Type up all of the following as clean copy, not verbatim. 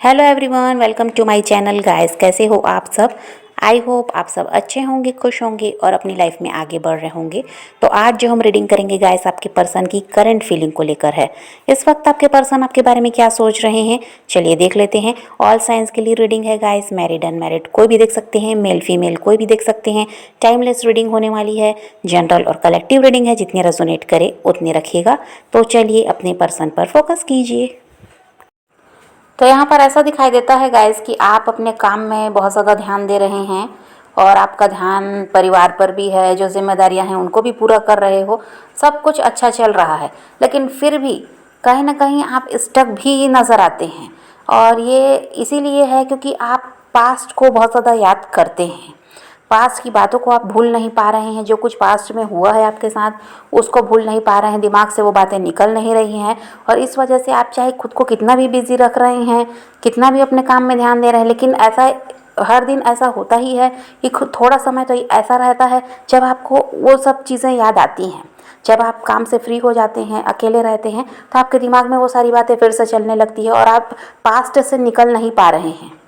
Hello everyone, welcome to my channel guys. कैसे हो आप सब? आई होप आप सब अच्छे होंगे, खुश होंगे और अपनी लाइफ में आगे बढ़ रहे होंगे। तो आज जो हम रीडिंग करेंगे गाइस, आपके पर्सन की करंट फीलिंग को लेकर है। इस वक्त आपके पर्सन आपके बारे में क्या सोच रहे हैं, चलिए देख लेते हैं। ऑल साइंस के लिए रीडिंग है गाइस, मैरिड अनमैरिड कोई भी देख सकते हैं, मेल फीमेल कोई भी देख सकते हैं। टाइमलेस रीडिंग होने वाली है, जनरल और कलेक्टिव रीडिंग है, जितने रेजोनेट करे उतने रखिएगा। तो चलिए अपने पर्सन पर फोकस कीजिए। तो यहाँ पर ऐसा दिखाई देता है गाइस कि आप अपने काम में बहुत ज़्यादा ध्यान दे रहे हैं और आपका ध्यान परिवार पर भी है, जो जिम्मेदारियाँ हैं उनको भी पूरा कर रहे हो। सब कुछ अच्छा चल रहा है, लेकिन फिर भी कहीं ना कहीं आप स्टक भी नज़र आते हैं। और ये इसीलिए है क्योंकि आप पास्ट को बहुत ज़्यादा याद करते हैं। पास्ट की बातों को आप भूल नहीं पा रहे हैं। जो कुछ पास्ट में हुआ है आपके साथ उसको भूल नहीं पा रहे हैं, दिमाग से वो बातें निकल नहीं रही हैं। और इस वजह से आप चाहे खुद को कितना भी बिजी रख रहे हैं, कितना भी अपने काम में ध्यान दे रहे हैं, लेकिन ऐसा हर दिन ऐसा होता ही है कि खुद थोड़ा समय तो ऐसा रहता है जब आपको वो सब चीज़ें याद आती हैं। जब आप काम से फ्री हो जाते हैं, अकेले रहते हैं, तो आपके दिमाग में वो सारी बातें फिर से चलने लगती है और आप पास्ट से निकल नहीं पा रहे हैं।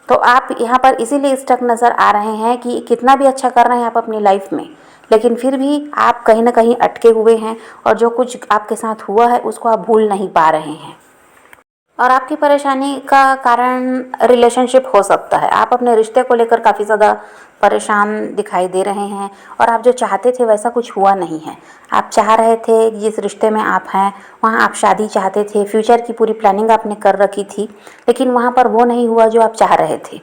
तो आप यहाँ पर इसीलिए स्टक नज़र आ रहे हैं कि कितना भी अच्छा कर रहे हैं आप अपनी लाइफ में, लेकिन फिर भी आप कहीं ना कहीं अटके हुए हैं और जो कुछ आपके साथ हुआ है उसको आप भूल नहीं पा रहे हैं। और आपकी परेशानी का कारण रिलेशनशिप हो सकता है। आप अपने रिश्ते को लेकर काफ़ी ज़्यादा परेशान दिखाई दे रहे हैं और आप जो चाहते थे वैसा कुछ हुआ नहीं है। आप चाह रहे थे जिस रिश्ते में आप हैं वहाँ आप शादी चाहते थे, फ्यूचर की पूरी प्लानिंग आपने कर रखी थी, लेकिन वहाँ पर वो नहीं हुआ जो आप चाह रहे थे।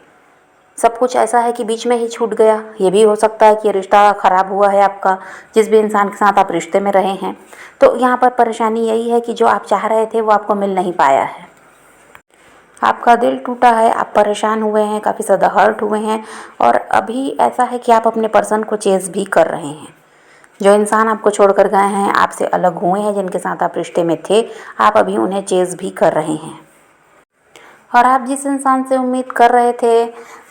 सब कुछ ऐसा है कि बीच में ही छूट गया। ये भी हो सकता है कि रिश्ता ख़राब हुआ है आपका, जिस भी इंसान के साथ आप रिश्ते में रहे हैं। तो यहाँ पर परेशानी यही है कि जो आप चाह रहे थे वो आपको मिल नहीं पाया है। आपका दिल टूटा है, आप परेशान हुए हैं, काफ़ी ज़्यादा हर्ट हुए हैं। और अभी ऐसा है कि आप अपने पर्सन को चेज़ भी कर रहे हैं। जो इंसान आपको छोड़कर गए हैं, आपसे अलग हुए हैं, जिनके साथ आप रिश्ते में थे, आप अभी उन्हें चेज़ भी कर रहे हैं। और आप जिस इंसान से उम्मीद कर रहे थे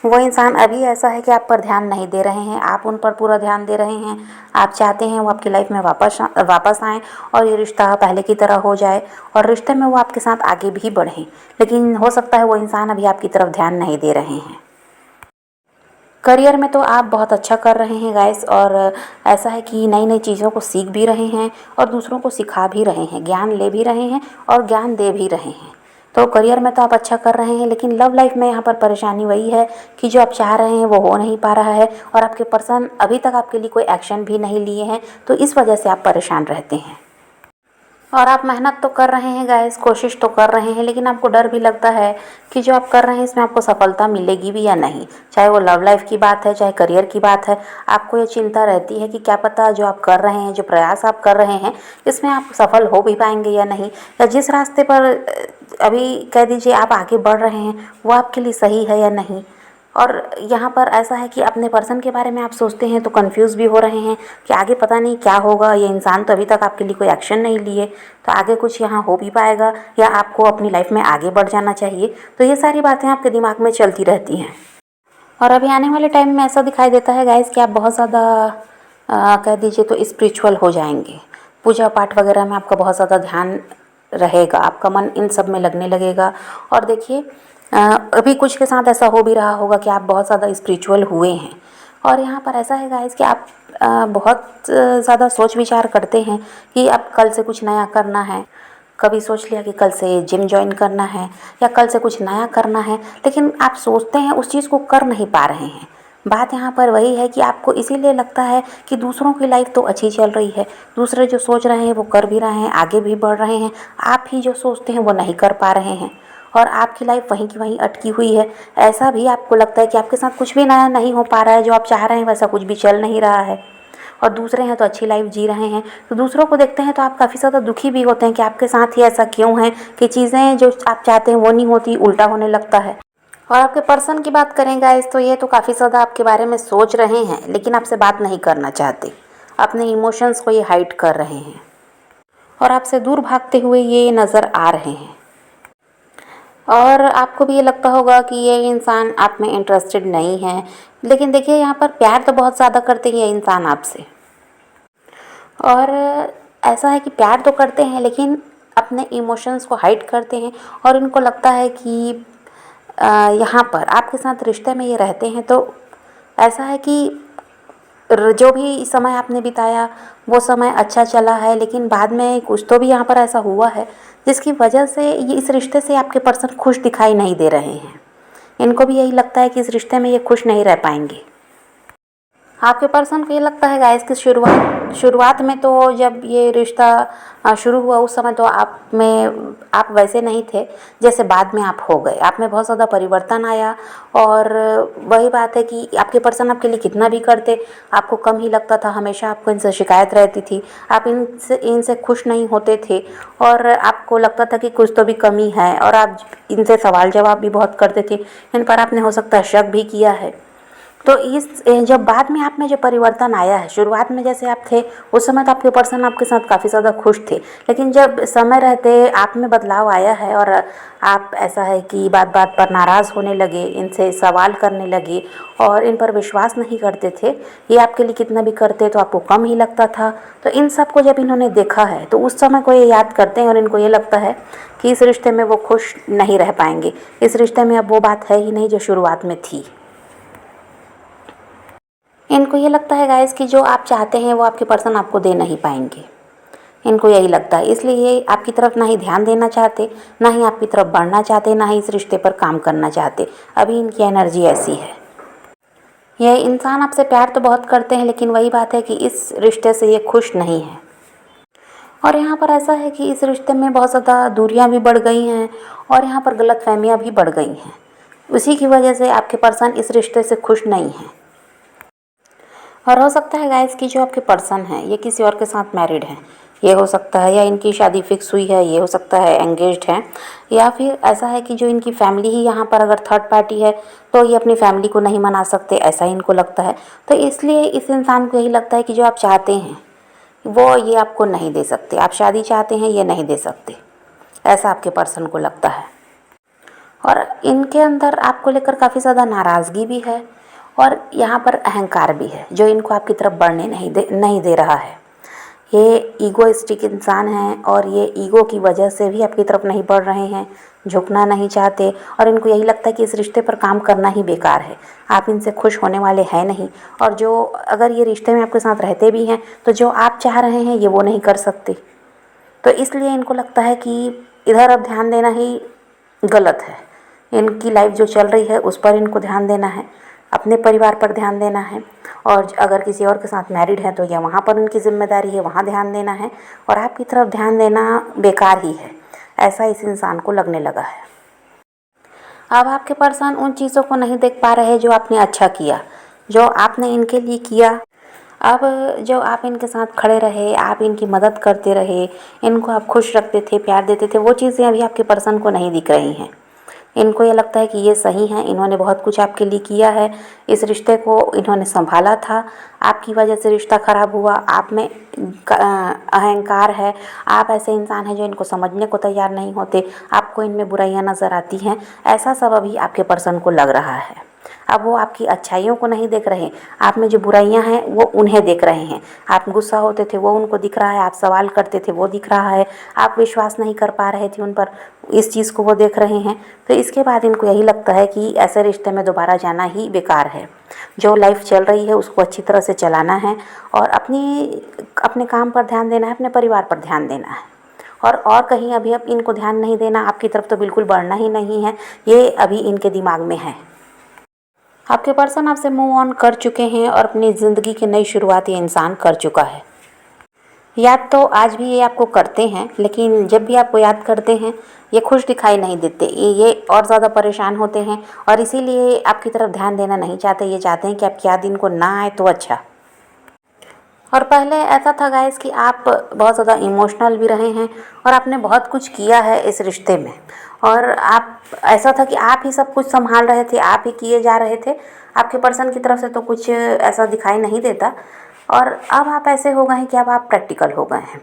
वो इंसान अभी ऐसा है कि आप पर ध्यान नहीं दे रहे हैं, आप उन पर पूरा ध्यान दे रहे हैं। आप चाहते हैं वो आपकी लाइफ में वापस आएँ और ये रिश्ता पहले की तरह हो जाए और रिश्ते में वो आपके साथ आगे भी बढ़ें, लेकिन हो सकता है वो इंसान अभी आपकी तरफ ध्यान नहीं दे रहे हैं। करियर में तो आप बहुत अच्छा कर रहे हैं गाइस, और ऐसा है कि नई नई चीज़ों को सीख भी रहे हैं और दूसरों को सिखा भी रहे हैं, ज्ञान ले भी रहे हैं और ज्ञान दे भी रहे हैं। तो करियर में तो आप अच्छा कर रहे हैं, लेकिन लव लाइफ में यहाँ पर परेशानी वही है कि जो आप चाह रहे हैं वो हो नहीं पा रहा है और आपके पर्सन अभी तक आपके लिए कोई एक्शन भी नहीं लिए हैं, तो इस वजह से आप परेशान रहते हैं। और आप मेहनत तो कर रहे हैं गाइस, कोशिश तो कर रहे हैं, लेकिन आपको डर भी लगता है कि जो आप कर रहे हैं इसमें आपको सफलता मिलेगी भी या नहीं। चाहे वो लव लाइफ की बात है, चाहे करियर की बात है, आपको ये चिंता रहती है कि क्या पता जो आप कर रहे हैं, जो प्रयास आप कर रहे हैं, इसमें आप सफल हो भी पाएंगे या नहीं, या जिस रास्ते पर अभी कह दीजिए आप आगे बढ़ रहे हैं वो आपके लिए सही है या नहीं। और यहाँ पर ऐसा है कि अपने पर्सन के बारे में आप सोचते हैं तो कंफ्यूज भी हो रहे हैं कि आगे पता नहीं क्या होगा। ये इंसान तो अभी तक आपके लिए कोई एक्शन नहीं लिए, तो आगे कुछ यहाँ हो भी पाएगा या आपको अपनी लाइफ में आगे बढ़ जाना चाहिए। तो ये सारी बातें आपके दिमाग में चलती रहती हैं। और अभी आने वाले टाइम में ऐसा दिखाई देता है गाइस कि आप बहुत ज़्यादा कह दीजिए तो स्पिरिचुअल हो जाएंगे। पूजा पाठ वगैरह में आपका बहुत ज़्यादा ध्यान रहेगा, आपका मन इन सब में लगने लगेगा। और देखिए अभी कुछ के साथ ऐसा हो भी रहा होगा कि आप बहुत ज़्यादा स्पिरिचुअल हुए हैं। और यहाँ पर ऐसा है गाइस कि आप बहुत ज़्यादा सोच विचार करते हैं कि अब कल से कुछ नया करना है। कभी सोच लिया कि कल से जिम ज्वाइन करना है या कल से कुछ नया करना है, लेकिन आप सोचते हैं उस चीज़ को कर नहीं पा रहे हैं। बात यहाँ पर वही है कि आपको इसीलिए लगता है कि दूसरों की लाइफ तो अच्छी चल रही है, दूसरे जो सोच रहे हैं वो कर भी रहे हैं, आगे भी बढ़ रहे हैं, आप ही जो सोचते हैं वो नहीं कर पा रहे हैं और आपकी लाइफ वहीं की वहीं अटकी हुई है। ऐसा भी आपको लगता है कि आपके साथ कुछ भी नया नहीं हो पा रहा है, जो आप चाह रहे हैं वैसा कुछ भी चल नहीं रहा है। और दूसरे हैं तो अच्छी लाइफ जी रहे हैं, तो दूसरों को देखते हैं तो आप काफ़ी ज़्यादा दुखी भी होते हैं कि आपके साथ ही ऐसा क्यों है कि चीज़ें जो आप चाहते हैं वो नहीं होती, उल्टा होने लगता है। और आपके पर्सन की बात करें गाइस तो ये तो काफ़ी ज़्यादा आपके बारे में सोच रहे हैं, लेकिन आपसे बात नहीं करना चाहते। अपने इमोशंस को ये हाइड कर रहे हैं और आपसे दूर भागते हुए ये नज़र आ रहे हैं। और आपको भी ये लगता होगा कि ये इंसान आप में इंटरेस्टेड नहीं है, लेकिन देखिए यहाँ पर प्यार तो बहुत ज़्यादा करते हैं ये इंसान आपसे। और ऐसा है कि प्यार तो करते हैं, लेकिन अपने इमोशंस को हाइड करते हैं और इनको लगता है कि यहाँ पर आपके साथ रिश्ते में ये रहते हैं तो ऐसा है कि जो भी समय आपने बिताया वो समय अच्छा चला है, लेकिन बाद में कुछ तो भी यहाँ पर ऐसा हुआ है जिसकी वजह से ये इस रिश्ते से आपके पर्सन खुश दिखाई नहीं दे रहे हैं। इनको भी यही लगता है कि इस रिश्ते में ये खुश नहीं रह पाएंगे। आपके पर्सन को ये लगता है गाइस कि शुरुआत में तो जब ये रिश्ता शुरू हुआ उस समय तो आप वैसे नहीं थे जैसे बाद में आप हो गए। आप में बहुत ज़्यादा परिवर्तन आया और वही बात है कि आपके पर्सन आपके लिए कितना भी करते आपको कम ही लगता था। हमेशा आपको इनसे शिकायत रहती थी, आप इनसे खुश नहीं होते थे और आपको लगता था कि कुछ तो भी कमी है और आप इनसे सवाल जवाब भी बहुत करते थे। इन पर आपने हो सकता है शक भी किया है। तो जब बाद में आप में जो परिवर्तन आया है, शुरुआत में जैसे आप थे उस समय तो आपके पर्सन आपके साथ काफ़ी ज़्यादा खुश थे, लेकिन जब समय रहते आप में बदलाव आया है और आप ऐसा है कि बात बात पर नाराज़ होने लगे, इनसे सवाल करने लगे और इन पर विश्वास नहीं करते थे। ये आपके लिए कितना भी करते तो आपको कम ही लगता था। तो इन सब को जब इन्होंने देखा है तो उस समय को ये याद करते हैं और इनको ये लगता है कि इस रिश्ते में वो खुश नहीं रह पाएंगे। इस रिश्ते में अब वो बात है ही नहीं जो शुरुआत में थी। इनको ये लगता है गाइस कि जो आप चाहते हैं वो आपके पर्सन आपको दे नहीं पाएंगे। इनको यही लगता है, इसलिए ये आपकी तरफ ना ही ध्यान देना चाहते, ना ही आपकी तरफ बढ़ना चाहते, ना ही इस रिश्ते पर काम करना चाहते। अभी इनकी एनर्जी ऐसी है। यह इंसान आपसे प्यार तो बहुत करते हैं, लेकिन वही बात है कि इस रिश्ते से ये खुश नहीं है। और यहाँ पर ऐसा है कि इस रिश्ते में बहुत ज़्यादा दूरियाँ भी बढ़ गई हैं और यहाँ पर गलतफहमियाँ भी बढ़ गई हैं। उसी की वजह से आपके पर्सन इस रिश्ते से खुश नहीं हैं। और हो सकता है गाइस कि जो आपके पर्सन हैं ये किसी और के साथ मैरिड हैं, ये हो सकता है, या इनकी शादी फिक्स हुई है, ये हो सकता है एंगेज्ड हैं, या फिर ऐसा है कि जो इनकी फैमिली ही यहाँ पर अगर थर्ड पार्टी है तो ये अपनी फैमिली को नहीं मना सकते, ऐसा इनको लगता है। तो इसलिए इस इंसान को यही लगता है कि जो आप चाहते हैं वो ये आपको नहीं दे सकते, आप शादी चाहते हैं ये नहीं दे सकते, ऐसा आपके पर्सन को लगता है। और इनके अंदर आपको लेकर काफ़ी ज़्यादा नाराज़गी भी है और यहाँ पर अहंकार भी है जो इनको आपकी तरफ बढ़ने नहीं दे रहा है। ये ईगोइस्टिक इंसान हैं और ये ईगो की वजह से भी आपकी तरफ नहीं बढ़ रहे हैं, झुकना नहीं चाहते और इनको यही लगता है कि इस रिश्ते पर काम करना ही बेकार है, आप इनसे खुश होने वाले हैं नहीं। और जो अगर ये रिश्ते में आपके साथ रहते भी हैं तो जो आप चाह रहे हैं ये वो नहीं कर सकते। तो इसलिए इनको लगता है कि इधर अब ध्यान देना ही गलत है। इनकी लाइफ जो चल रही है उस पर इनको ध्यान देना है, अपने परिवार पर ध्यान देना है। और अगर किसी और के साथ मैरिड है तो यह वहाँ पर उनकी जिम्मेदारी है, वहाँ ध्यान देना है और आपकी तरफ ध्यान देना बेकार ही है, ऐसा इस इंसान को लगने लगा है। अब आपके पर्सन उन चीज़ों को नहीं देख पा रहे जो आपने अच्छा किया, जो आपने इनके लिए किया। अब जो आप इनके साथ खड़े रहे, आप इनकी मदद करते रहे, इनको आप खुश रखते थे, प्यार देते थे, वो चीज़ें अभी आपके पर्सन को नहीं दिख रही हैं। इनको ये लगता है कि ये सही हैं, इन्होंने बहुत कुछ आपके लिए किया है, इस रिश्ते को इन्होंने संभाला था, आपकी वजह से रिश्ता ख़राब हुआ, आप में अहंकार है, आप ऐसे इंसान हैं जो इनको समझने को तैयार नहीं होते, आपको इनमें बुराइयां नज़र आती हैं, ऐसा सब अभी आपके पर्सन को लग रहा है। अब वो आपकी अच्छाइयों को नहीं देख रहे, आप में जो बुराइयां हैं वो उन्हें देख रहे हैं। आप गुस्सा होते थे वो उनको दिख रहा है, आप सवाल करते थे वो दिख रहा है, आप विश्वास नहीं कर पा रहे थे उन पर, इस चीज़ को वो देख रहे हैं। तो इसके बाद इनको यही लगता है कि ऐसे रिश्ते में दोबारा जाना ही बेकार है। जो लाइफ चल रही है उसको अच्छी तरह से चलाना है और अपने काम पर ध्यान देना है, अपने परिवार पर ध्यान देना है और कहीं अभी अब इनको ध्यान नहीं देना, आपकी तरफ तो बिल्कुल बढ़ना ही नहीं है, ये अभी इनके दिमाग में है। आपके पर्सन आपसे मूव ऑन कर चुके हैं और अपनी ज़िंदगी की नई शुरुआत ये इंसान कर चुका है। याद तो आज भी ये आपको करते हैं, लेकिन जब भी आपको याद करते हैं ये खुश दिखाई नहीं देते, ये और ज़्यादा परेशान होते हैं और इसीलिए आपकी तरफ ध्यान देना नहीं चाहते। ये चाहते हैं कि आपकी याद इनको ना आए तो अच्छा। और पहले ऐसा था गाइस कि आप बहुत ज़्यादा इमोशनल भी रहे हैं और आपने बहुत कुछ किया है इस रिश्ते में, और आप ऐसा था कि आप ही सब कुछ संभाल रहे थे, आप ही किए जा रहे थे, आपके पर्सन की तरफ से तो कुछ ऐसा दिखाई नहीं देता। और अब आप ऐसे हो गए हैं कि अब आप प्रैक्टिकल हो गए हैं।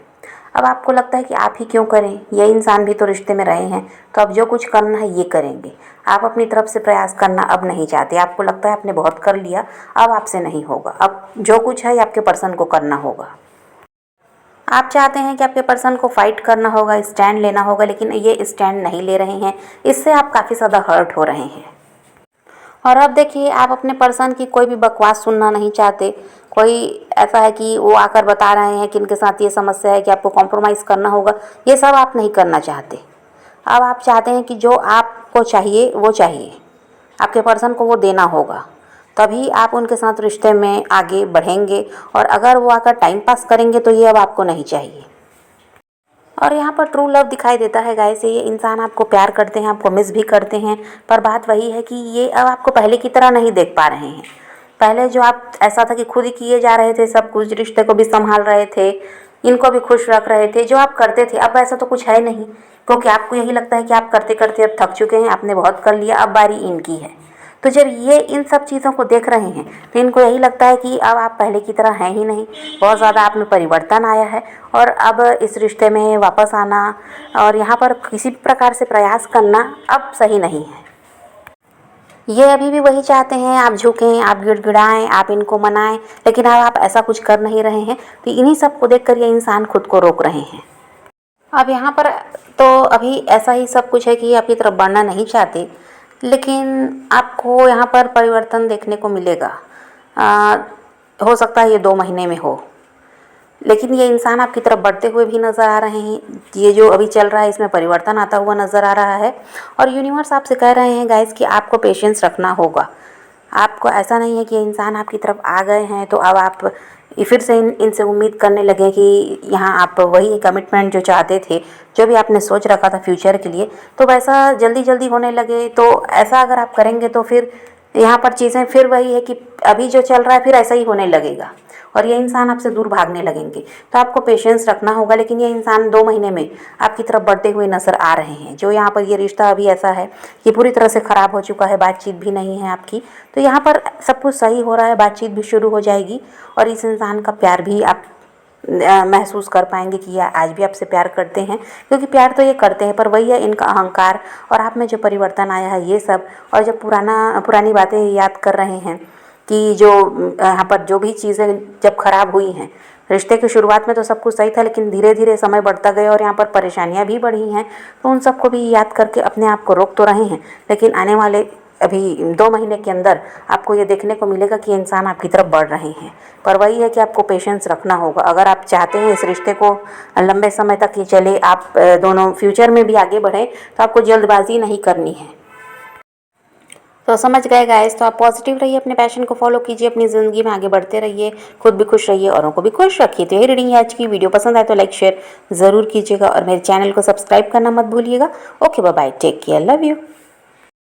अब आपको लगता है कि आप ही क्यों करें, ये इंसान भी तो रिश्ते में रहे हैं, तो अब जो कुछ करना है ये करेंगे। आप अपनी तरफ से प्रयास करना अब नहीं चाहते, आपको लगता है आपने बहुत कर लिया, अब आपसे नहीं होगा, अब जो कुछ है आपके पर्सन को करना होगा। आप चाहते हैं कि आपके पर्सन को फाइट करना होगा, स्टैंड लेना होगा, लेकिन ये स्टैंड नहीं ले रहे हैं। इससे आप काफ़ी ज़्यादा हर्ट हो रहे हैं। और अब देखिए, आप अपने पर्सन की कोई भी बकवास सुनना नहीं चाहते। कोई ऐसा है कि वो आकर बता रहे हैं कि इनके साथ ये समस्या है कि आपको कॉम्प्रोमाइज़ करना होगा, ये सब आप नहीं करना चाहते। अब आप चाहते हैं कि जो आपको चाहिए वो चाहिए, आपके पर्सन को वो देना होगा, तभी आप उनके साथ रिश्ते में आगे बढ़ेंगे। और अगर वो आकर टाइम पास करेंगे तो ये अब आपको नहीं चाहिए। और यहाँ पर ट्रू लव दिखाई देता है गाइस। ये इंसान आपको प्यार करते हैं, आपको मिस भी करते हैं, पर बात वही है कि ये अब आपको पहले की तरह नहीं देख पा रहे हैं। पहले जो आप ऐसा था कि खुद ही किए जा रहे थे सब कुछ, रिश्ते को भी संभाल रहे थे, इनको भी खुश रख रहे थे, जो आप करते थे, अब ऐसा तो कुछ है नहीं। क्योंकि आपको यही लगता है कि आप करते करते अब थक चुके हैं, आपने बहुत कर लिया, अब बारी इनकी है। तो जब ये इन सब चीज़ों को देख रहे हैं तो इनको यही लगता है कि अब आप पहले की तरह हैं ही नहीं, बहुत ज़्यादा आप में परिवर्तन आया है। और अब इस रिश्ते में वापस आना और यहाँ पर किसी भी प्रकार से प्रयास करना अब सही नहीं है। ये अभी भी वही चाहते हैं, आप झुकें, आप गिड़गिड़ाएं, आप इनको मनाएं, लेकिन अब आप ऐसा कुछ कर नहीं रहे हैं। तो इन्हीं सब को देख कर ये इंसान खुद को रोक रहे हैं। अब यहाँ पर तो अभी ऐसा ही सब कुछ है कि आपकी तरफ बढ़ना नहीं चाहते, लेकिन आपको यहाँ पर परिवर्तन देखने को मिलेगा। हो सकता है ये 2 महीने में हो, लेकिन ये इंसान आपकी तरफ बढ़ते हुए भी नज़र आ रहे हैं। ये जो अभी चल रहा है इसमें परिवर्तन आता हुआ नज़र आ रहा है। और यूनिवर्स आपसे कह रहे हैं गाइस कि आपको पेशेंस रखना होगा। आपको ऐसा नहीं है कि ये इंसान आपकी तरफ आ गए हैं तो अब आप फिर से इनसे उम्मीद करने लगे कि यहाँ आप वही कमिटमेंट जो चाहते थे, जो भी आपने सोच रखा था फ्यूचर के लिए, तो वैसा जल्दी जल्दी होने लगे। तो ऐसा अगर आप करेंगे तो फिर यहाँ पर चीज़ें फिर वही है कि अभी जो चल रहा है फिर ऐसा ही होने लगेगा और ये इंसान आपसे दूर भागने लगेंगे। तो आपको पेशेंस रखना होगा। लेकिन ये इंसान 2 महीने में आपकी तरफ बढ़ते हुए नज़र आ रहे हैं। जो यहाँ पर ये रिश्ता अभी ऐसा है, ये पूरी तरह से ख़राब हो चुका है, बातचीत भी नहीं है आपकी, तो यहाँ पर सब कुछ सही हो रहा है, बातचीत भी शुरू हो जाएगी और इस इंसान का प्यार भी आप महसूस कर पाएंगे कि ये आज भी आपसे प्यार करते हैं। क्योंकि प्यार तो ये करते हैं, पर वही है इनका अहंकार और आप में जो परिवर्तन आया है ये सब। और जब पुरानी बातें याद कर रहे हैं कि जो यहाँ पर जो भी चीज़ें जब ख़राब हुई हैं, रिश्ते की शुरुआत में तो सब कुछ सही था, लेकिन धीरे धीरे समय बढ़ता गया और यहाँ पर परेशानियाँ भी बढ़ी हैं। तो उन सबको भी याद करके अपने आप को रोक तो रहे हैं, लेकिन आने वाले अभी 2 महीने के अंदर आपको ये देखने को मिलेगा कि इंसान आपकी तरफ बढ़ रहे हैं। पर वही है कि आपको पेशेंस रखना होगा। अगर आप चाहते हैं इस रिश्ते को लंबे समय तक ये चले, आप दोनों फ्यूचर में भी आगे बढ़ें, तो आपको जल्दबाजी नहीं करनी है। तो समझ गए गाइस। तो आप पॉजिटिव रहिए, अपने पैशन को फॉलो कीजिए, अपनी ज़िंदगी में आगे बढ़ते रहिए, खुद भी खुश रहिए, औरों को भी खुश रखिए। तो यही रीडिंग है आज की। वीडियो पसंद आए तो लाइक शेयर ज़रूर कीजिएगा और मेरे चैनल को सब्सक्राइब करना मत भूलिएगा। Okay, bye bye, take care, love you.